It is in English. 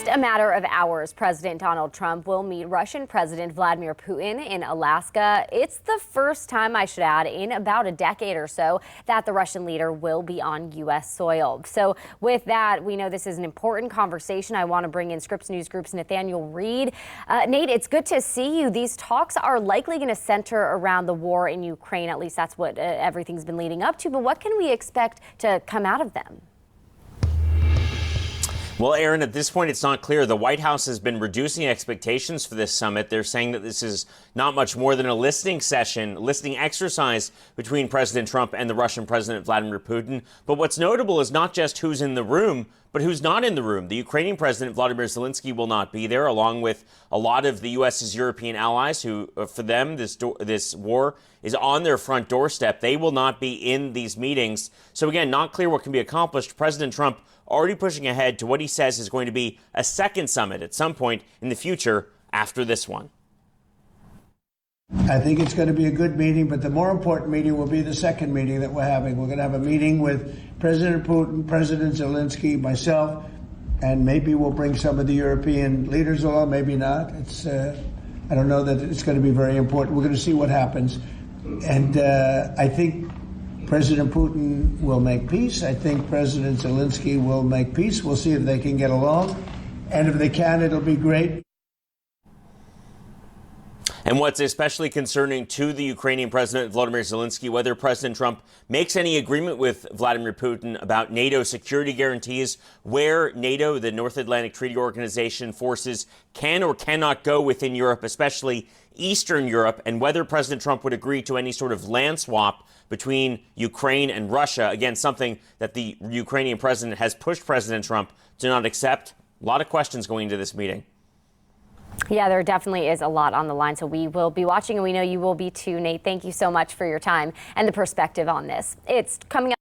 just a matter of hours, President Donald Trump will meet Russian President Vladimir Putin in Alaska. It's the first time, I should add, in about a decade or so that the Russian leader will be on U.S. soil. So with that, we know this is an important conversation. I want to bring in Scripps News Group's Nathaniel Reed. Nate, it's good to see you. These talks are likely going to center around the war in Ukraine. At least that's what everything's been leading up to. But what can we expect to come out of them? Well, Aaron, at this point, it's not clear. The White House has been reducing expectations for this summit. They're saying that this is not much more than a listening exercise between President Trump and the Russian President Vladimir Putin. But what's notable is not just who's in the room, but who's not in the room. The Ukrainian President Vladimir Zelensky will not be there, along with a lot of the U.S.'s European allies who, for them, this war is on their front doorstep. They will not be in these meetings. So again, not clear what can be accomplished. President Trump already pushing ahead to what he says is going to be a second summit at some point in the future after this one. I think it's going to be a good meeting, but the more important meeting will be the second meeting that we're having. We're going to have a meeting with President Putin, President Zelensky, myself, and maybe we'll bring some of the European leaders along, maybe not. I don't know that it's going to be very important. We're going to see what happens. And I think President Putin will make peace. I think President Zelensky will make peace. We'll see if they can get along. And if they can, it'll be great. And what's especially concerning to the Ukrainian President Volodymyr Zelensky, whether President Trump makes any agreement with Vladimir Putin about NATO security guarantees, where NATO, the North Atlantic Treaty Organization, forces can or cannot go within Europe, especially Eastern Europe, and whether President Trump would agree to any sort of land swap between Ukraine and Russia. Again, something that the Ukrainian president has pushed President Trump to not accept. A lot of questions going into this meeting. Yeah, there definitely is a lot on the line, so we will be watching, and we know you will be too. Nate, thank you so much for your time and the perspective on this. It's coming up.